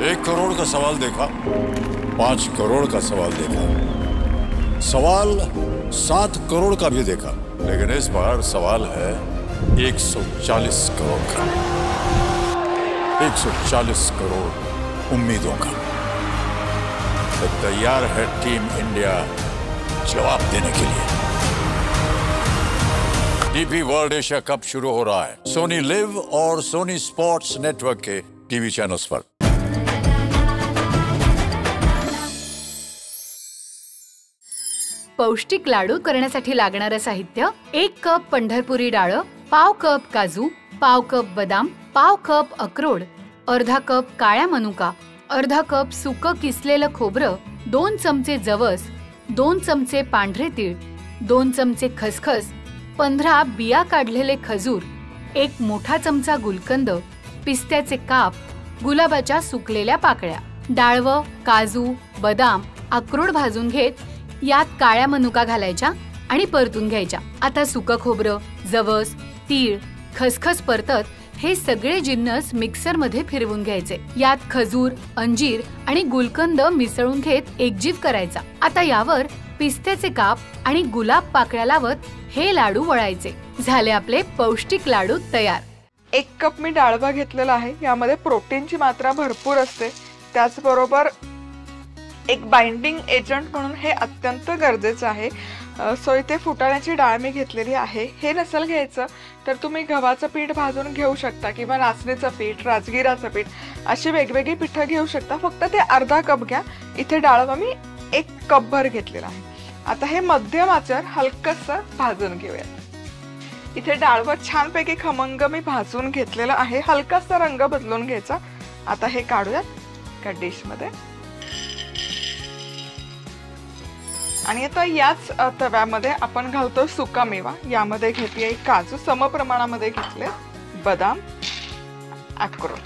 1 करोड़ का सवाल देखा, 5 करोड़ का सवाल देखा, सवाल 7 करोड़ का भी देखा, लेकिन इस बार सवाल है 140 करोड़ का। 140 करोड़ उम्मीदों का। तो तैयार है टीम इंडिया जवाब देने के लिए। डीपी वर्ल्ड एशिया कप शुरू हो रहा है सोनी लिव और सोनी स्पोर्ट्स नेटवर्क के टीवी चैनल्स पर। पौष्टिक लाडू करण्यासाठी लागणारे साहित्य: 1 कप पंढरपुरी डाळ, पाव कप काजू, पाव कप बदाम, पाव कप अक्रोड, अर्धा कप काळ्या मनुका, अर्धा कप सुकं किसलेलं खोबरं, 2 चमचे जवस, 2 चमचे पांढरे तीळ, 2 चमचे खसखस, 15 बिया काढलेले खजूर, 1 मोठा चमचा गुलकंद, पिस्त्याचे काप, गुलाबाच्या सुकलेल्या पाकळ्या, डाळवं, काजू, बदाम, अक्रोड भाजून घेत यात काळ्या मनुका घालायच्या आणि परतून घ्यायच्या। आता सुकं खोबरं, जवस, तीळ, खसखस परतत हे सगळे जिन्नस मिक्सर मध्ये फिरवून घ्यायचे। यात खजूर, अंजीर आणि गुलकंद मिसळून घेत एकजीव करायचा। आता यावर पिस्त्याचे काप आणि गुलाब पाकळ्या लावत हे लाडू वळायचे। झाले आपले पौष्टिक लाडू तयार। 1 कप मी डाळवा घेतलेला आहे। यामध्ये प्रोटीनची मात्रा भरपूर असते, त्याचबरोबर एक बाइंडिंग एजंट म्हणून हे अत्यंत गरजेचं आहे। सो इथे फुटाण्याची डाळ मी घेतलेली आहे। हे नसेल घ्यायचं तर तुम्ही गव्हाचं पीठ भाजून घेऊ शकता किंवा नाचणीचं पीठ, राजगिराचं पीठ अशी वेगवेगळी पिठं घेऊ शकता। फक्त ते अर्धा कप घ्या। इथे डाळवा मी 1 कप भर घेतलेला आहे। आता हे मध्यम आचेवर हलकसं भाजून घेऊया। इथे डाळवा छानपैकी खमंग मी भाजून घेतलेला आहे। हलकासा रंग बदलून घ्यायचा। आता हे काढूयात का डिशमध्ये आणि आता याच तव्यामध्ये आपण घालतो सुका मेवा। यामध्ये घेतले काजू समप्रमाणामध्ये घेतले, बदाम, अक्रोड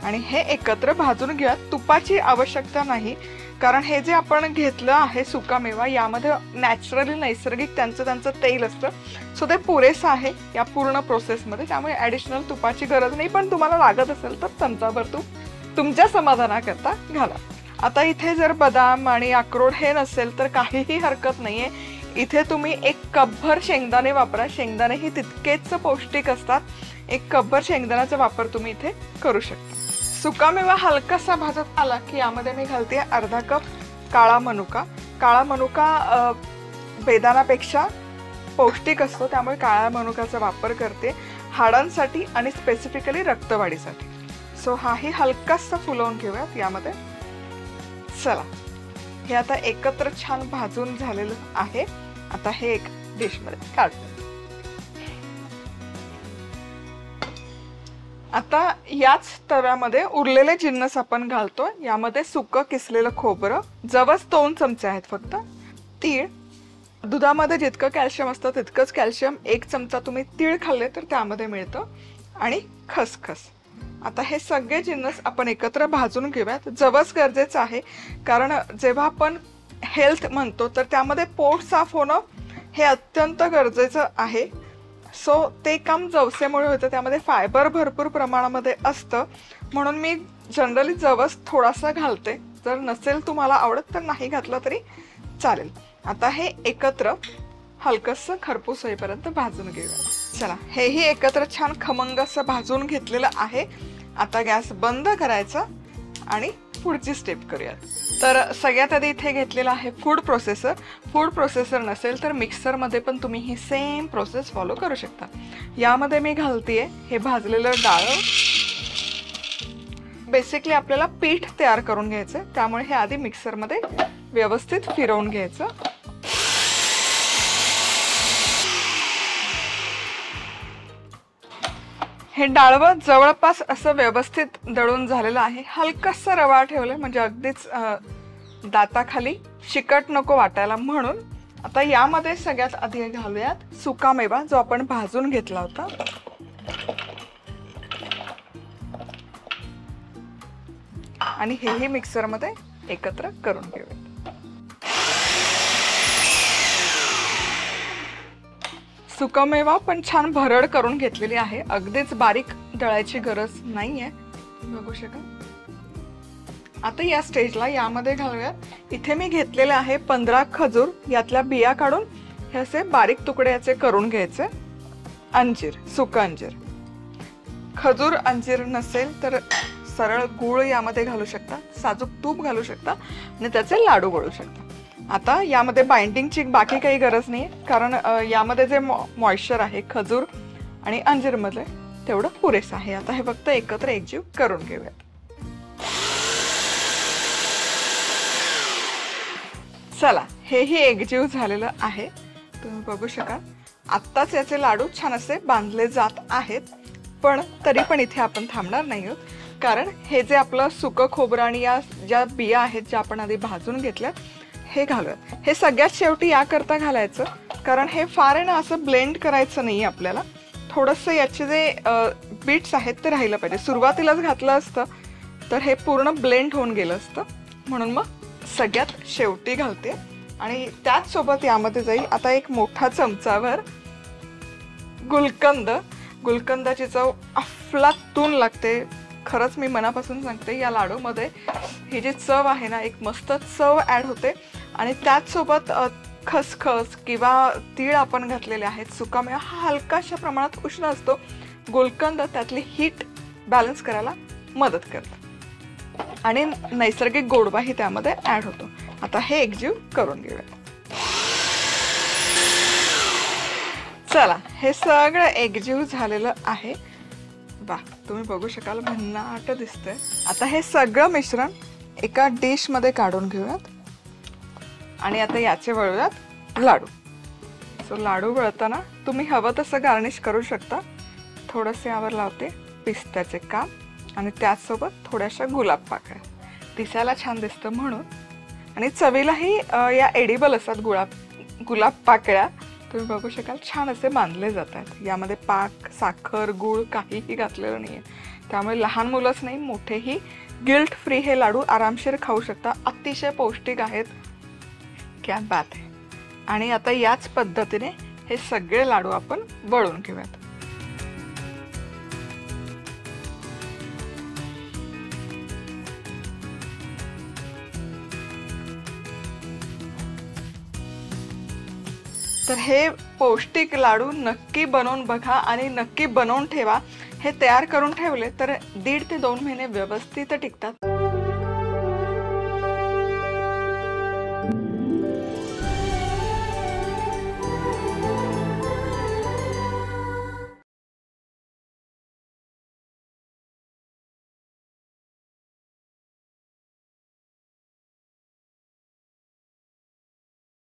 आणि हे एकत्र भाजून घ्या। तुपाची आवश्यकता नाही, कारण हे जे आपण घेतलं आहे सुका मेवा यामध्ये नॅचरली नैसर्गिक त्यांचं तेल असतं। सो ते पुरेसं आहे या पूर्ण प्रोसेसमध्ये, त्यामुळे ॲडिशनल तुपाची गरज नाही। पण तुम्हाला लागत असेल तर चमचाभर तूप तुमच्या समाधानाकरता घाला। आता इथे जर बदाम आणि अक्रोड हे नसेल तर काहीही हरकत नाहीये। इथे तुम्ही 1 कपभर शेंगदाणे वापरा। शेंगदाणे ही तितकेच पौष्टिक असतात। 1 कपभर शेंगदाण्याचा वापर तुम्ही इथे करू शकता। सुकामेवा हलकासा भाजत आला की यामध्ये मी घालते अर्धा कप काळा मनुका। काळा मनुका बेदानापेक्षा पौष्टिक असतो, त्यामुळे काळ्या मनुकाचा वापर करते हाडांसाठी आणि स्पेसिफिकली रक्तवाढीसाठी। सो हाही हलकासा फुलवून घेऊयात यामध्ये। चला, हे आता एकत्र छान भाजून झालेलं आहे। आता हे एक डिश मध्ये काढतो। आता याच तव्यामध्ये उरलेले जिन्नस आपण घालतो। यामध्ये सुकं किसलेलं खोबरं, जवस 2 चमचे आहेत फक्त, तीळ, दुधामध्ये जितकं कॅल्शियम असतं तितकंच कॅल्शियम 1 चमचा तुम्ही तीळ खाल्ले तर त्यामध्ये मिळतं, आणि खसखस। आता हे सगळे जिन्नस आपण एकत्र भाजून घेऊयात। जवस गरजेचं आहे, कारण जेव्हा आपण हेल्थ म्हणतो तर त्यामध्ये पोट साफ होणं हे अत्यंत गरजेचं आहे। सो ते काम जवसेमुळे होतं, त्यामध्ये फायबर भरपूर प्रमाणामध्ये असतं, म्हणून मी जनरली जवस थोडासा घालते। जर नसेल तुम्हाला आवडत तर नाही घातलं तरी चालेल। आता हे एकत्र हलकसं खरपूस होईपर्यंत भाजून घेऊया। चला, हेही एकत्र छान खमंग असं भाजून घेतलेलं आहे। आता गॅस बंद करायचा आणि पुढची स्टेप करूयात। तर सगळ्यात आधी इथे घेतलेला आहे फूड प्रोसेसर। फूड प्रोसेसर नसेल तर मिक्सरमध्ये पण तुम्ही ही सेम प्रोसेस फॉलो करू शकता। यामध्ये मी घालतेय हे भाजलेलं डाळ। बेसिकली आपल्याला पीठ तयार करून घ्यायचं, त्यामुळे हे आधी मिक्सरमध्ये व्यवस्थित फिरवून घ्यायचं। हे डाळवं जवळपास असं व्यवस्थित दळून झालेलं आहे। हलकासा रवा ठेवलाय म्हणजे अगदीच दाताखाली चिकट नको वाटायला म्हणून। आता यामध्ये सगळ्यात आधी घालूयात सुका मेवा जो आपण भाजून घेतला होता। आणि हेही मिक्सरमध्ये एकत्र करून घेऊयात। सुकामेवा पण छान भरड करून घेतलेली आहे, अगदीच बारीक दळायची गरज नाहीये। बघू शकाल. आता या स्टेजला यामध्ये घालूयात. इथे मी घेतलेले आहे 15 खजूर. यातल्या बिया काढून हे असे बारीक तुकडे याचे करून घ्यायचे. अंजीर, सुका अंजीर. खजूर अंजीर नसेल तर सरळ गूळ यामध्ये घालू शकता, साजूक तूप घालू शकता आणि त्याचे लाडू वळू शकता. आता यामध्ये बाइंडिंगची बाकी काही गरज नाही, कारण यामध्ये जे मॉइश्चर आहे खजूर आणि अंजीर मध्ये तेवढं पुरेसं आहे. आता हे फक्त एकत्र एकजीव करून घेऊयात. चला, हेही एकजीव झालेलं आहे. तुम्ही बघू शकाल. आत्ताच याचे लाडू छान असे बांधले जात आहेत, पण तरी पण इथे आपण थांबणार नाही आहोत, कारण हे जे आपलं सुकं खोबरं आणि या ज्या बिया आहेत ज्या आपण आधी भाजून घेतल्यात हे घालूयात. हे सगळ्यात शेवटी याकरता घालायचं कारण हे फार आहे ना असं ब्लेंड करायचं नाही आपल्याला. थोडंसं याचे जे बीट्स आहेत ते राहिलं पाहिजे. सुरुवातीलाच घातलं असतं तर हे पूर्ण ब्लेंड होऊन गेलं असतं, म्हणून मग सगळ्यात शेवटी घालते. आणि त्याच सोबत यामध्ये जाईल आता एक मोठा चमचाभर गुलकंद. गुलकंदाची चव अफलातून लागते. खरंच मी मनापासून सांगते, या लाडूमध्ये ही जी चव आहे ना एक मस्त चव ॲड होते. आणि त्याचसोबत खसखस किंवा तीळ आपण घातलेले आहेत. सुकामेवा हा हलकाशा प्रमाणात उष्ण असतो. गुलकंद त्यातली हीट बॅलन्स करायला मदत करतं आणि नैसर्गिक गोडवाही त्यामध्ये ॲड होतो. आता हे एकजीव करून घेऊया. चला, हे सगळं एकजीव झालेलं आहे. वा, तुम्ही बघू शकाल भन्नाट दिसतंय. आता हे सगळं मिश्रण एका डिश मध्ये काढून घेऊयात आणि आता याचे वळूयात लाडू. सो लाडू वळताना तुम्ही हवं तसं गार्निश करू शकता. थोडंसं यावर लावते पिस्त्याचे काप आणि त्याचसोबत थोड्याशा गुलाब पाकळ्या. दिसायला छान दिसतं म्हणून. आणि चवीलाही या एडिबल असतात गुलाब पाकळ्या. तुम्ही बघू शकाल छान असे बांधले जातात. यामध्ये पाक, साखर, गूळ काहीही घातलेलं नाही आहे, त्यामुळे लहान मुलंच नाही मोठेही गिल्ट फ्री हे लाडू आरामशीर खाऊ शकता. अतिशय पौष्टिक आहेत. क्या बात आहे. आणि आता याच पद्धतीने हे सगळे लाडू आपण वळून घेऊयात. तर हे पौष्टिक लाडू नक्की बनवून बघा आणि नक्की बनवून ठेवा. हे तयार करून ठेवले तर 1.5 ते 2 महिने व्यवस्थित टिकतात.